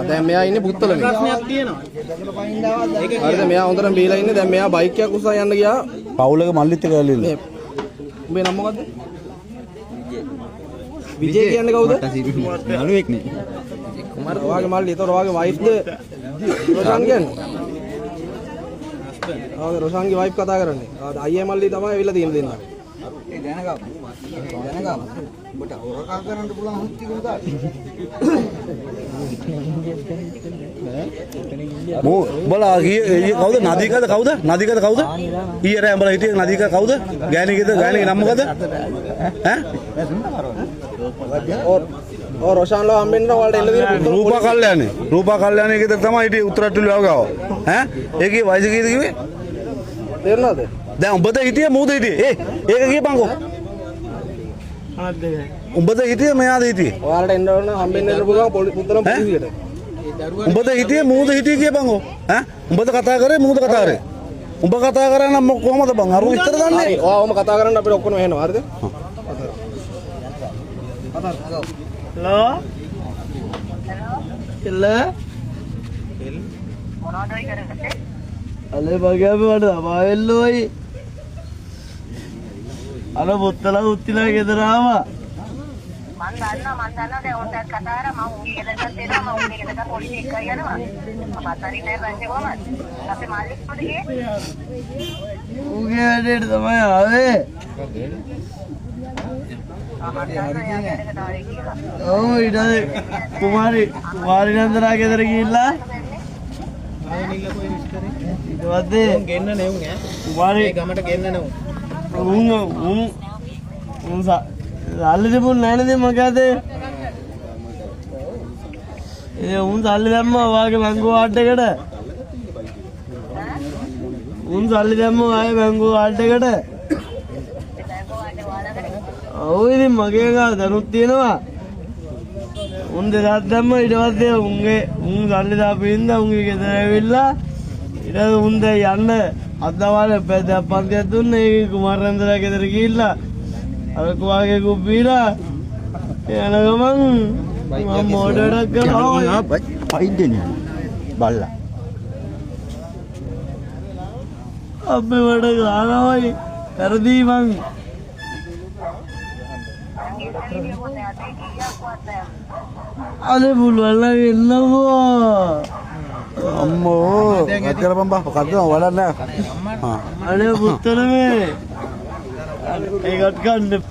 දැන් මෙයා ඉන්නේ පුත්තලනේ. ප්‍රශ්නයක් තියෙනවා. හරිද මෙයා හොඳටම බීලා ඉන්නේ. දැන් මෙයා බයික් එකක් උස්සා යන්න ගියා. පවුලක මල්ලිත් එක ඇවිල්ලා. උඹේ නම මොකද්ද? විජේ කියන්නේ කවුද? නළුවෙක් නේ. කුමාර ඔයාගේ මල්ලි. ඒතකොට ඔයාගේ වයිෆ්ද? රොෂාන් කියන්නේ. ඔයාගේ රොෂාන්ගේ වයිෆ් කතා කරන්නේ. අයියා මල්ලි තමයි ඇවිල්ලා තියෙන දෙන්නා. ඒ දැනගා. ඔබට හොරකම් කරන්න පුළුවන් හුත්ති කොහොමද? මෝ බලා කවුද නදීකද කවුද නදීකද කවුද ඊයේ රෑ උඹලා හිටියේ නදීක කවුද ගෑණිකේද ගෑණිගේ නම මොකද ඈ ඔය රොෂාන්ලා හම්බෙන්න ඔයාලට එන්න දින රූපා කල්යාණේ ගෙදර තමයි හිටියේ උත්තරට්ටුලිය වගාව ඈ ඒකේ වයස කීයද කිව්වේ තේරෙනවද දැන් උඹද හිටියේ මූද හිටියේ ඒක කියපන්කෝ උඹද හිටියේ මෙයාද හිටියේ ඔයාලට එන්න ඕන හම්බෙන්න එන්න පුළුවන් පුත්තලම් පොලිසියට උඹද හිටියේ මූද හිටියේ කියපන්කෝ ඈ උඹද කතා කරේ මූද කතා කරේ උඹ කතා කරා නම් කොහමද බං අර විස්තර දන්නේ ඔයාවම කතා කරන්න අපිට ඔක්කොම එනවා හරිද හලෝ මොනවද කරන්නේ අලේ බගියා මට අමාවෙල්ලෝයි අර පුත්තලා උත්තිලා ගෙදර ආවා මම දන්නවා දැන් උන්ට කතා කරා මම උන්ගේ ගෙදරට එනවා මම උන්ගේ ගෙදරට පොලිසිය එක්ක යනවා මම අතරින් නෑ බන්නේ කොහමද අපි මාළික් පොඩි ගියේ උගේ වැඩේට තමයි ආවේ ඔව් ඊට කුමාරි නන්දනා ගෙදර ගිහිල්ලා ඊට පස්සේ ගෙන්න නෙවුන් ඈ කුමාරි ගමට ගෙන්න නෙවුන් උන් සල්ලි තිබුණ නැහැ නේද මගදී ඒ උන් සල්ලි දැම්මා වාගේ මංගෝ ආඩ් එකට උන් සල්ලි දැම්මා ආයේ මංගෝ ආඩ් එකට ඔව් ඉතින් මගේ ගාව දනුත් තියෙනවා උන් දෙදාත් දැම්මා ඊට පස්සේ උන් සල්ලි දාපු ඉඳන් උන්ගේ ගෙදර ඇවිල්ලා ඊට උන් දැන් යන්න අදවල් පන්තියක් දුන්නේ ඒ කුමාරන්දලා ගෙදර ගිහිල්ලා අර කුවාගේ කුප්පීලා යන ගමන් මම මොඩරක් කරනවා පයින්දෙන්නේ බල්ලා අපේ වඩ ගානවයි කරදී මං අනේ බුල්වල්ලා එන්නකෝ අම්මෝ අතර බම්බා මොකද්ද වලන්න අනේ පුත්තනේ ඒකට ගන්න